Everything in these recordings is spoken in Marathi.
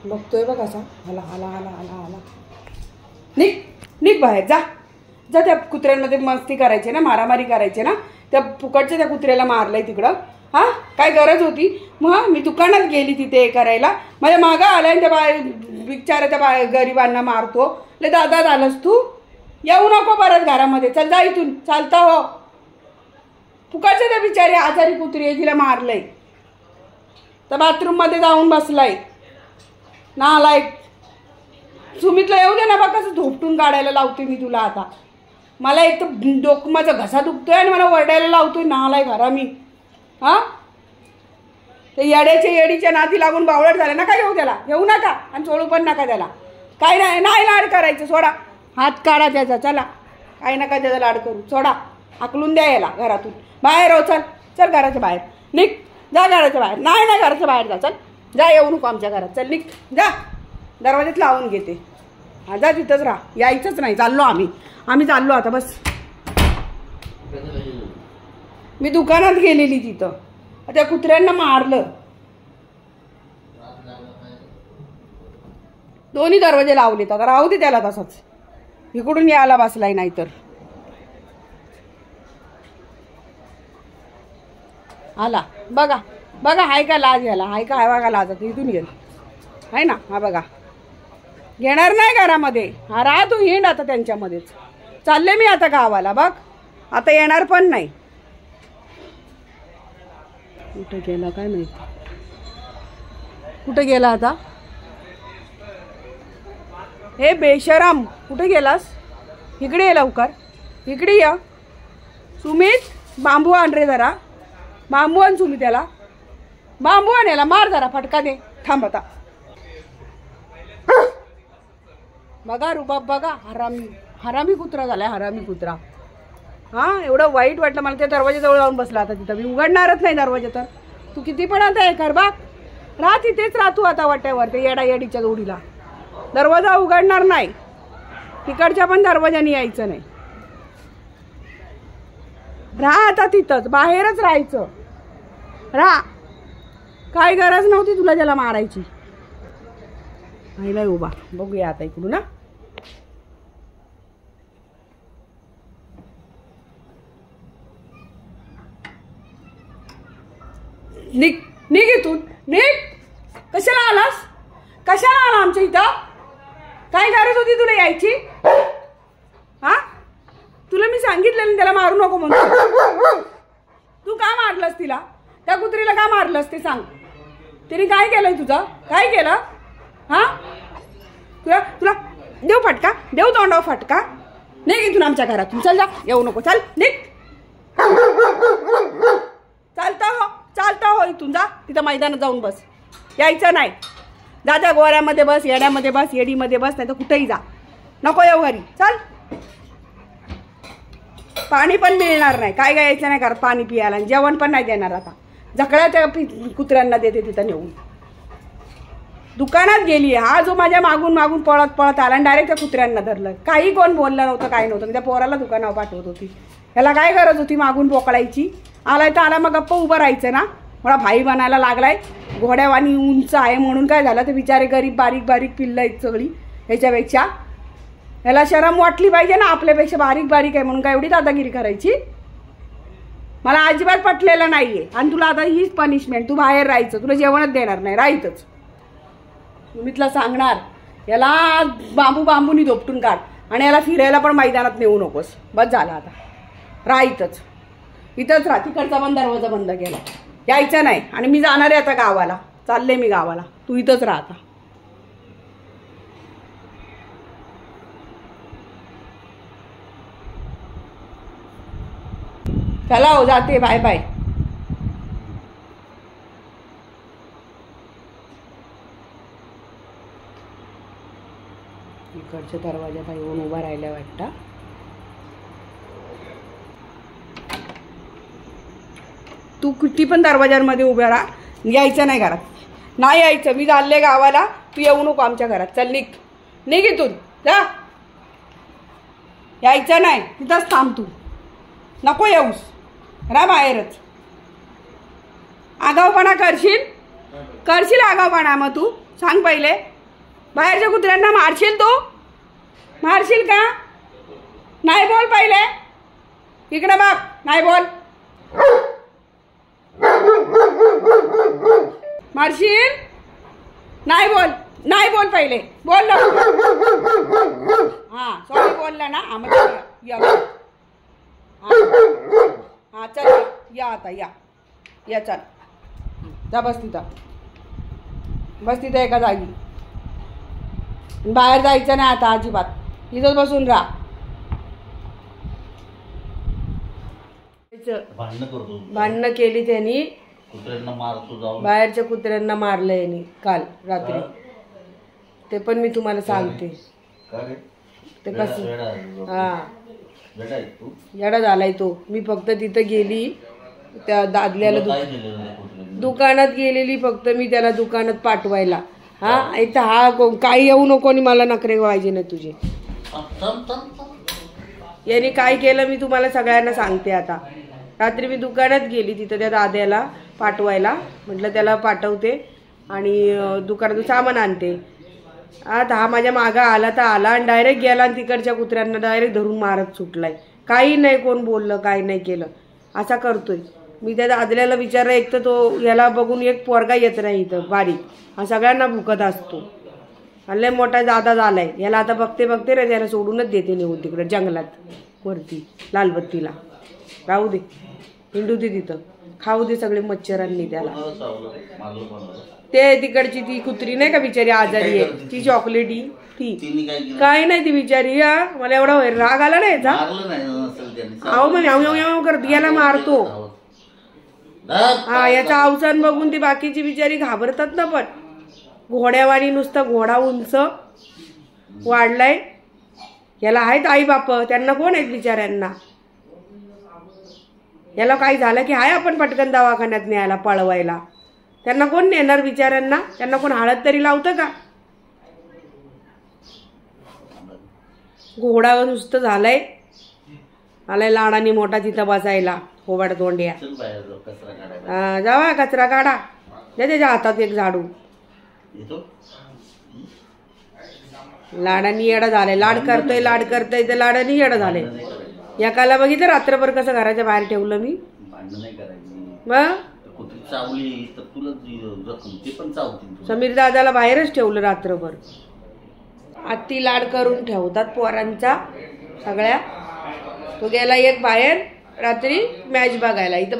बघतोय बघ असा. आला आला आला आला आला. निघ निघ बाहेर जा जा. त्या कुत्र्यांमध्ये मस्ती करायची ना, मारामारी करायची ना. त्या फुकटच्या त्या कुत्र्याला मारलंय तिकडं. हा काय गरज होती? मग मी दुकानात गेली तिथे हे करायला, माझ्या मागं आलाय आणि त्या बिचाऱ्या गरिबांना मारतो. ले दादा झालंस तू, येऊ नको परत घरामध्ये. चल जा इथून, चालता हो. फुकटच्या त्या बिचारी आजारी कुत्री आहे, तिला मारलंय. तर बाथरूममध्ये जाऊन बसलाय नालायक. सुमितला येऊ दे ना, बघ कसं झोपटून काढायला लावते मी तुला आता. मला एक तर डोकमाचा घसा दुखतोय आणि मला वरडायला लावतोय नालायक हरामी. हा ते येड्याच्या येडीच्या नादी लागून बावळट झाले ना. काय घेऊ त्याला? घेऊ नका आणि सोडू पण नका त्याला. काय नाही नाही लाड करायचं, सोडा. हात काढा त्याचा. चला काय नका त्याचा लाड करू, सोडा. हाकलून द्या याला घरातून. बाहेर हो, चल चल घराच्या बाहेर निघ. जा घराच्या बाहेर. नाही नाही घराच्या बाहेर जा. चल जा, येऊ नको आमच्या घरात. चल निघ जा. दरवाज्यात लावून घेते. हा जा, तिथंच राहा. यायचंच नाही. चाललो आम्ही चाललो आता बस. मी दुकानात गेलेली तिथं, त्या कुत्र्यांना मारलं. दोन्ही दरवाजे लावलेत. आता राहू दे त्याला तसंच. इकडून यायला बसलाय नाही तर. आला बघा बघा. हाय का लाज याला? हाय का? हाय बघा लाज. इथून गेल आहे ना. हा बघा, घेणार नाही घरामध्ये. हा राहा तू. हिंड आता त्यांच्यामध्येच. चालले मी आता गावाला. बघ आता येणार पण नाही. कुठे गेला काय माहिती? कुठे गेला आता? हे बेशरम, कुठे गेलास? इकडे ये लवकर. इकडे या. सुमित बांबू आण रे जरा. बांबू आण सुमित. त्याला बांबू आण. याला मार जरा, फटका दे. थांब आता. बघा रुबाब बघा. हरामी हरामी कुत्रा झालाय. हरामी कुत्रा. हा एवढं वाईट वाटलं मला. त्या दरवाजाजवळ जाऊन बसला. आता तिथं मी उघडणारच नाही दरवाजा. तर तू किती पण आता हे कर बा. राहा तिथेच राहा तू आता वाट्यावर. ते येडा येडीच्या जोडीला दरवाजा उघडणार नाही. तिकडच्या पण दरवाजाने यायचं नाही. राहा आता तिथंच. बाहेरच राहायचं. राहा. काय गरज नव्हती तुला त्याला मारायची. आईला उभा. बघूया आता इकडून ना. निघ निघ इथून. निघ. कशाला आलास? कशाला आला आमच्या इथं? काय गरज होती तुला यायची? हा तुला मी सांगितलं त्याला मारू नको म्हणून. तू का मारलंस तिला? त्या कुत्रीला का मारलंस ते सांग. तिने काय केलंय तुझं? काय केलं? हा तुला तुला देऊ फटका? देऊ तोंडावर फटका? निघ इथून आमच्या घरातून. चल जा. येऊ नको. चल निघ. चालता हो, चालता हो इथून. जा तिथं मैदानात जाऊन बस. यायचं नाही. जा त्या गोऱ्यामध्ये बस, येड्यामध्ये बस, येडीमध्ये बस. नाही तर कुठेही जा. नको येऊ घरी. चल. पाणी पण मिळणार नाही. काय यायचं नाही घरात पाणी पियाला. जेवण पण नाही देणार आता. झकड्या त्या कुत्र्यांना देते तिथं नेऊन. दुकानात गेली. हा जो माझ्या मागून मागून पळत पळत आला आणि डायरेक्ट त्या कुत्र्यांना धरलं. काही कोण बोललं नव्हतं, काही नव्हतं. त्या पोराला दुकानावर पाठवत होती. ह्याला काय गरज होती मागून पोकळायची? आलाय तर आला, मग गप्प उभं राहायचं ना. मला भाई बनायला लागलाय. घोड्यावानी उंच आहे म्हणून काय झालं? ते बिचारे गरीब बारीक बारीक पिल्लं आहेत सगळी. ह्याच्यापेक्षा ह्याला शरम वाटली पाहिजे ना. आपल्यापेक्षा बारीक बारीक आहे म्हणून काय एवढी दादागिरी करायची? मला अजिबात पटलेलं नाहीये. आणि तुला आता हीच पनिशमेंट. तू बाहेर राहायचं. तुला जेवणच देणार नाही. राहायचंच. सुमितला सांगणार याला बांबू बांबूनी धोपटून काढ आणि याला फिरायला पण मैदानात नेऊ नकोस. बस झालं आता. राहायचंच. इथंच राहा. तिकडचा पण दरवाजा बंद केला. यायचं नाही. आणि मी जाणार आहे आता गावाला. चालले मी गावाला. तू इथंच राहा आता. चला हो, जाते. Bye bye. इकडच्या दरवाजात येऊन उभा राहिल्या वाटतं. तू किती पण दरवाजांमध्ये उभ्या राहा. यायचं नाही घरात. नाही यायचं. मी चालले गावाला. तू येऊ नको आमच्या घरात. चल निघ. निघ इथून. जा. यायचं नाही. तिथंच थांब तू. नको येऊस. राहा बाहेरच. आगाऊपणा करशील आगाऊपणा. मग तू सांग पहिले. बाहेरच्या कुत्र्यांना मारशील तू? मारशील का? नाही बोल पहिले, इकडे बघ, नाही बोल. मारशील? नाही बोल, नाही बोल पहिले, बोल ना. हा सॉरी बोलला ना. या हा चल या आता, या चल, जा बस तिथं, बस तिथं एका जागी. बाहेर जायचं नाही आता अजिबात, इथंच बसून राहा. भांडणं केली त्यांनी, कुत्र्यांना मारतो जाऊन, बाहेरच्या कुत्र्यांना मारलं यांनी काल रात्री. ते पण मी तुम्हाला सांगते. ते कसं हा येडा झालाय तो. मी फक्त तिथं गेली त्या दादल्याला दुकानात गेलेली, फक्त मी त्याला दुकानात पाठवायला. हा एक तर हा काही येऊ नको आणि मला नखरे व्हायचे ना तुझे. यांनी काय केलं मी तुम्हाला सगळ्यांना सांगते आता. रात्री मी दुकानात गेली तिथं त्या दाद्याला पाठवायला, म्हटलं त्याला पाठवते आणि दुकानातून सामान आणते. आता हा माझ्या मागं आला तर आला आणि डायरेक्ट गेला आणि तिकडच्या कुत्र्यांना डायरेक्ट धरून मारत सुटलाय. काही नाही कोण बोललं, काही नाही केलं, असा करतोय. मी त्या दादल्याला विचारलं, एक तर तो याला बघून एक पोरगा येत नाही इथं बारीक, हा सगळ्यांना भुकत असतो. लय मोठा दादा झालाय. याला आता बघते बघते रे त्याला सोडूनच देते नेऊन तिकडे जंगलात वरती लालबत्तीला. राहू दे, हिंडू दे तिथं, खाऊ दे सगळे मच्छरांनी त्याला. ते तिकडची ती कुत्री नाही का बिचारी आजारी आहे, ती चॉकलेटी, ती काय नाही ती बिचारी. मला एवढा राग आला नाही याचा. अहो मग याव करत याला मारतो. हा याचा अवसान बघून ती बाकीची बिचारी घाबरतात ना. पण घोड्यावाणी नुसतं, घोडा उंच वाढलाय. याला आहेत आई बाप, त्यांना कोण आहेत बिचाऱ्यांना. याला काही झालं की हाय आपण पटकन दवाखान्यात न्यायला पळवायला. त्यांना कोण नेणार बिचाऱ्यांना? त्यांना कोण हळद तरी लावतं का? घोडा नुसतं झालंय. आलाय लाडानी मोठा तिथं बसायला, होबाड तोंड्या. जावा कचरा काढा, द्या त्याच्या हातात एक झाडू. लाडानी येडा झालाय, लाड करतोय तर लाडानी येडा झालंय. एकाला बघितलं रात्रभर कसं घराच्या बाहेर ठेवलं मी. समीर दादाला बाहेरच ठेवलं रात्रभर. अति लाड करून ठेवतात पोरांचा सगळ्या. तो गेला एक बाहेर रात्री मॅच बघायला. इथं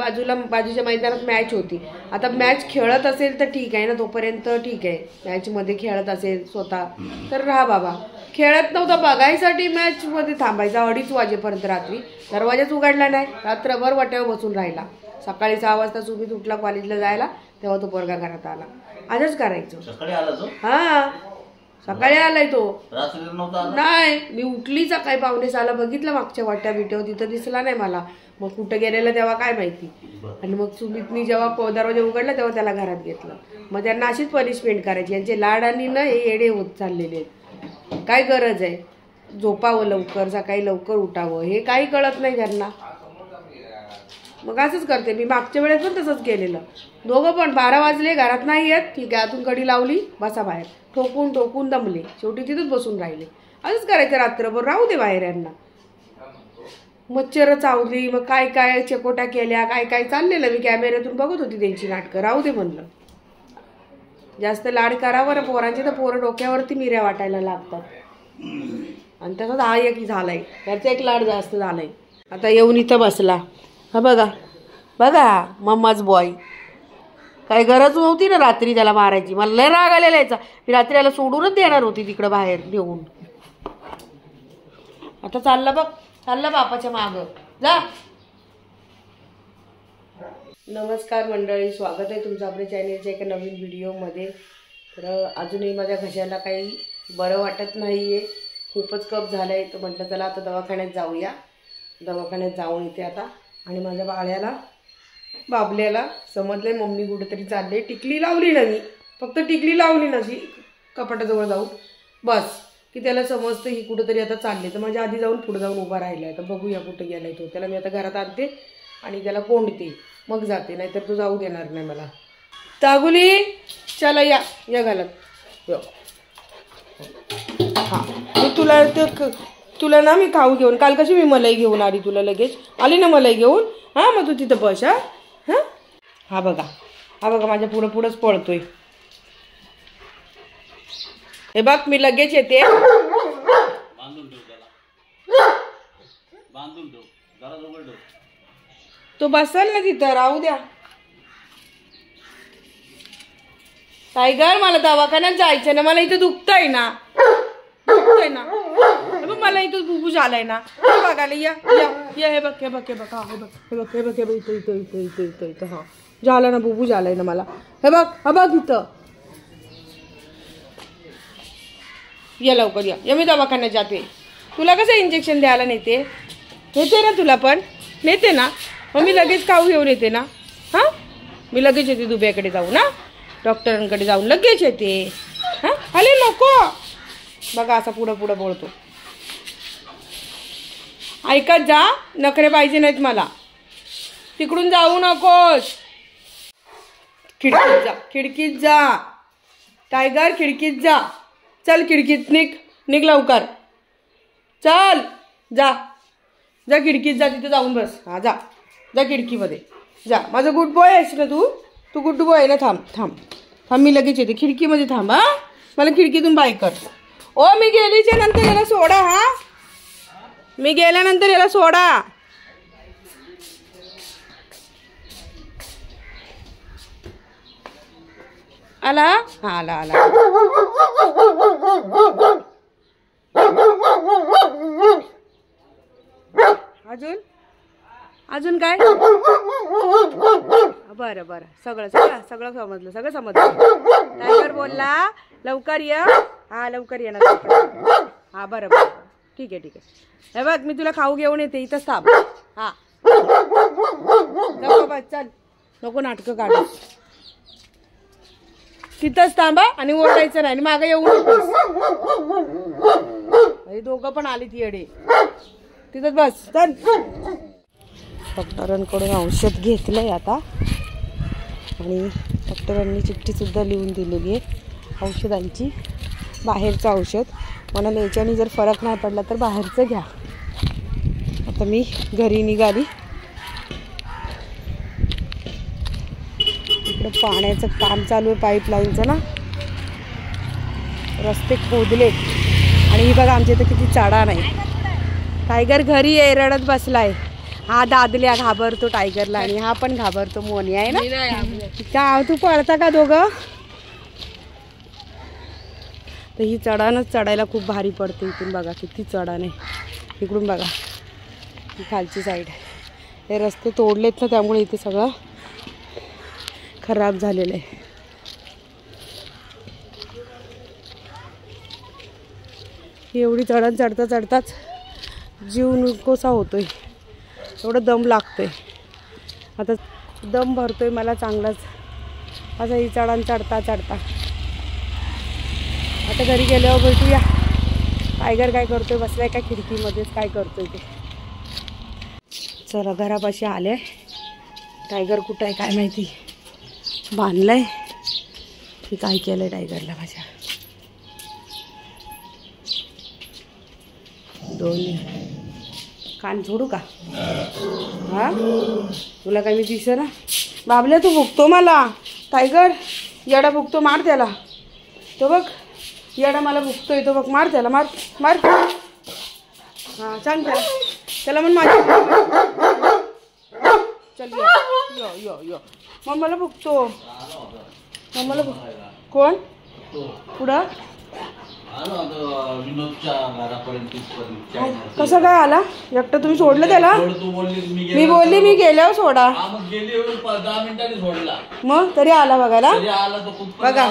बाजूच्या मैदानात मॅच होती. आता मॅच खेळत असेल तर ठीक आहे ना, तोपर्यंत ठीक आहे. मॅच मध्ये खेळत असेल स्वतः तर राहा बाबा. खेळत नव्हता, बघायसाठी मॅच मध्ये थांबायचा 2:30 वाजेपर्यंत. रात्री दरवाजाच उघडला नाही, रात्रभर वाट्यावर बसून राहिला. सकाळी 6 वाजता सुमित उठला कॉलेजला जायला, तेव्हा तो पोरगा घरात आला. आजच करायचं. हा सकाळी आलाय तो, नाही मी उठली सकाळी 5:45 बघितलं मागच्या वाट्या बिट्यावर, तिथं दिसला नाही मला. मग कुठं गेलेलं तेव्हा काय माहिती. आणि मग सुमितनी जेव्हा दरवाजा उघडला तेव्हा त्याला घरात घेतलं. मग त्यांना अशीच पनिशमेंट करायची. यांचे लाडांनी ना हे येडे होत चाललेले आहेत. काय गरज आहे झोपावं लवकर, सकाळी लवकर उठावं, हे काही कळत नाही त्यांना. मग असंच करते मी. मागच्या वेळेस पण तसंच केलेलं. दोघं पण 12 वाजले घरात नाही येत, ठीक आहे आतून कडी लावली, बसा बाहेर. ठोकून दमले, शेवटी तिथंच बसून राहिले. असंच करायचं रात्रभर. राहू दे बाहेर यांना. मच्छर चावली, मग काय चकोट्या केल्या, काय चाललेलं. मी कॅमेऱ्यातून बघत होती त्यांची नाटकं. राहू दे म्हणलं. जास्त लाड करावं ना पोरांचे तर पोरं डोक्यावरती मिऱ्या वाटायला लागतात. आणि तसंच हा एक झालाय, त्याचा एक लाड जास्त झालाय. आता येऊन इथं बसला. हा बघा मम्माच बॉय. काही गरज नव्हती ना रात्री त्याला मारायची. मला लय राग आलेला यायचा. मी रात्री याला सोडूनच देणार होती तिकडं बाहेर घेऊन. आता चाललं बापाच्या मागं जा. नमस्कार मंडळी, स्वागत आहे तुमचं आपल्या चॅनेलच्या एका नवीन व्हिडिओमध्ये. तर अजूनही माझ्या घशाला काही बरं वाटत नाही आहे, खूपच कफ झाला आहे. तर म्हटलं चला आता दवाखान्यात जाऊया. दवाखान्यात जाऊन येते आता. आणि माझ्या बाबल्याला समजलंय मम्मी कुठेतरी चालले. टिकली लावली ना मी, फक्त टिकली लावली नशी कपाटाजवळ जाऊन बस की त्याला समजतं ही कुठेतरी आता चालले. तर माझ्या आधी जाऊन पुढे जाऊन उभा राहिलाय. तर बघूया कुठे गेलाय तो. त्याला मी आता घरात आणते आणि त्याला कोंडते, मग जाते, नाहीतर तो जाऊ देणार नाही मला. तागुली चला या घालत. हां मी तुला ना मी खाऊ घेऊन काल कशी मी मलाई घेऊन आली तुला लगेच आली ना मलाई घेऊन हां मग तू तिथं बस हां हा बघा माझ्या पुढंच पळतोय हे बघ मी लगेच येते तो बसल ना तिथं राहू द्या टायगर मला दवाखान्यात जायचं ना मला इथं दुखतंय ना मला इथं बुबू झालाय ना बघायला या हे बघ हा हे बघ इथं हा झालं ना बुबू झालाय ना मला हे बघ इथं या लवकर या मी दवाखान्यात जाते तुला कसं इंजेक्शन द्यायला नेते ना तुला पण नेते ना मग मी लगेच खाऊ घेऊन येते ना हां मी लगेच येते दुब्याकडे जाऊ ना डॉक्टरांकडे जाऊन लगेच येते हां अरे नको बघा असा पुढं बोलतो ऐकत जा नखरे पाहिजे नाहीत मला तिकडून जाऊ नकोस खिडकीत जा टायगर खिडकीत जा चल खिडकीत निघ लवकर चल जा खिडकीत जा तिथे जाऊन बस हा जा खिडकीमध्ये जा माझा गुड बॉय आहेस ना तू गुड बॉय आहे ना थांब मी लगेच येते खिडकीमध्ये थांब हा मला खिडकीतून बाय कर ओ मी गेलीच्या नंतर याला सोडा हा मी गेल्यानंतर याला सोडा आला हा आला अजून काय बरं सगळं समजलं टायगर बोलला लवकर ये हा लवकर ये ना हा बरं ठीक आहे हे बघ मी तुला खाऊ घेऊन येते इथंच थांब हा बस चल नको नाटकं काढू तिथंच थांबा आणि ओरडायचं नाही मागं येऊ नकोस हे दोघं पण आली ती येडे तिथंच बस चल डॉक्टरांकडून औषध घेतलंय आता आणि डॉक्टरांनी चिठ्ठी सुद्धा लिहून दिलेली आहे औषधांची बाहेरचं औषध म्हणाले याच्याने जर फरक नाही पडला तर बाहेरचं घ्या आता मी घरी निघाली इकडं पाण्याचं काम चालू आहे पाईपलाईनचं ना रस्ते खोदलेत आणि ही बघा आमच्या इथं किती चढा नाही टायगर घरी आहे रडत बसलाय हा दादल्या घाबरतो टायगरला आणि हा पण घाबरतो मोनी आहे ना का तू पळता का दोघं तर ही चढानच चढायला खूप भारी पडते इथून बघा किती चढाण आहे इकडून बघा ही खालची साईड हे रस्ते तोडलेत ना त्यामुळे इथे सगळं खराब झालेलं आहे एवढी चढण चढताच जीव नकोसा होतोय एवढं दम लागतोय आता दम भरतोय मला चांगलाच असं ही चढण चढता आता घरी गेल्यावर भेटूया टायगर काय करतोय बसलाय का खिडकीमध्येच काय करतोय ते चला घरापाशी आले टायगर कुठं आहे काय माहिती बांधलाय की काय केलंय टायगरला माझ्या दोन्ही कान झोडू का हा तुला काही मी दिसे ना बाबल्या तू भुकतो मला टायगर येडा भुकतो मार त्याला तो बघ येडा मला भुकतोय तो बघ मार त्याला मार हां सांग त्याला म्हण माझ्या चल यो मग मला भुकतो कोण पुढं कसं काय आला एकटं तुम्ही सोडलं त्याला मी बोलली मी गेल्यावर सोडा मग तरी आला बघायला बघा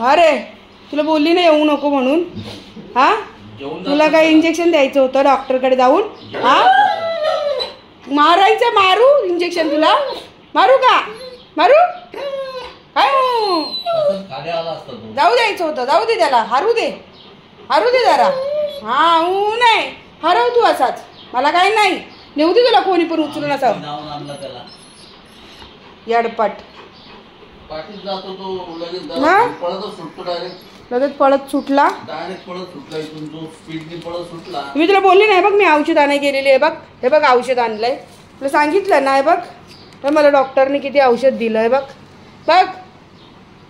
अरे तुला बोलली ना येऊ नको म्हणून हा तुला काय इंजेक्शन द्यायचं होतं डॉक्टरकडे जाऊन हा मारू इंजेक्शन तुला मारू का मारू काय जाऊ द्यायचं होतं जाऊ दे त्याला हरू दे जरा हा नाही हरव तू असाच मला काय नाही नेऊ दे तुला कोणी पण उचलून असं येडपट पाठीत जातो तो लगेच हा? पळतच सुटतो डायरेक्ट. लगेच पळत सुटला. डायरेक्ट पळत सुटला इथून तो स्पीडने पळत सुटला. मी तुला बोलली नाही बघ मी औषध आणायला गेलेली आहे बघ. हे बघ औषध आणलंय तुला सांगितलं ना. हे बघ हे मला डॉक्टरने किती औषध दिलंय बघ. बघ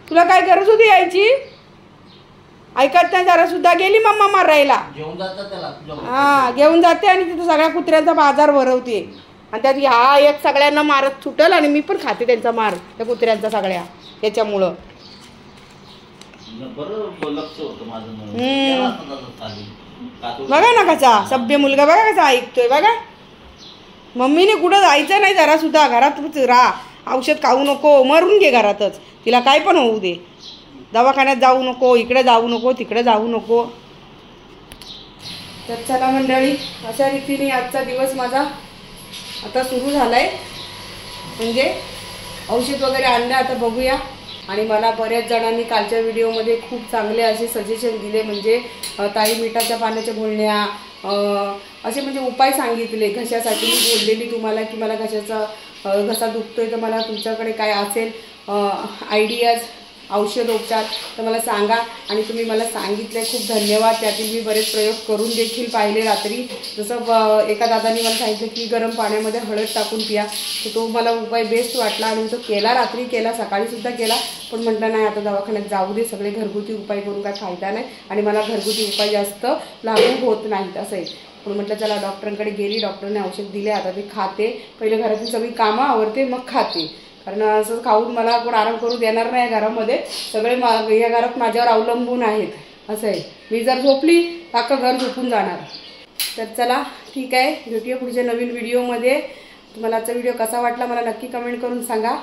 तुला काय गरज होती यायची? ऐकत नाही जरा सुद्धा. गेली मम्मा मारायला. घेऊन जातात त्याला तुझ्या. हा घेऊन जाते आणि तिथं सगळ्या कुत्र्यांचा बाजार भरवते आणि त्यात हा एक सगळ्यांना मारत सुटल आणि मी पण खाते त्यांचा मार त्या कुत्र्यांचा सगळ्या त्याच्यामुळं. बरं लक्ष होतं माझं. बघा ना कसा सभ्य मुलगा बघा कसा ऐकतोय बघा. मम्मीने कुठं जायचं नाही जरा सुद्धा. घरातच राहा. औषध खाऊ नको. मरून घे घरातच. तिला काय पण होऊ दे. दवाखान्यात जाऊ नको. इकडे जाऊ नको. तिकडे जाऊ नको. तर चला मंडळी अशा रीतीने आजचा दिवस माझा आता सुरू झालाय. म्हणजे औषध वगैरे आणलं आता बघूया. आणि मला बऱ्याच जणांनी कालच्या व्हिडिओमध्ये खूप चांगले असे सजेशन दिले. म्हणजे ताई मिठाच्या पाण्याच्या गुळण्या असे म्हणजे उपाय सांगितले घशासाठी. मी बोललेली तुम्हाला की मला घसा दुखतोय तर मला तुमच्याकडे काय असेल आयडियाज औषधोपचार तर मला सांगा. आणि तुम्ही मला सांगितले खूप धन्यवाद. त्यातील मी बरेच प्रयोग करून देखील पाहिले रात्री. जसं एका दादांनी मला सांगितलं की गरम पाण्यामध्ये हळद टाकून पिया. तर तो मला उपाय बेस्ट वाटला आणि मी तो केला. रात्री केला. सकाळीसुद्धा केला. पण म्हटलं नाही आता दवाखान्यात जाऊ दे. सगळे घरगुती उपाय करून काय फायदा नाही. आणि मला घरगुती उपाय जास्त लागू होत नाहीत असं आहे. पण म्हटलं चला डॉक्टरांकडे गेली. डॉक्टरने औषध दिले. आता ते खाते. पहिले घरातील सगळी कामं आवरते मग खाते. कारण असं खाऊन मला कोण आराम करू देणार नाही. घरामध्ये सगळे या घरात माझ्यावर अवलंबून आहेत असं आहे. मी जर झोपली अख्खं घर झोपून जाणार. तर चला ठीक आहे. भेटूया पुढच्या नवीन व्हिडिओमध्ये. तुम्हाला आजचा व्हिडिओ कसा वाटला मला नक्की कमेंट करून सांगा.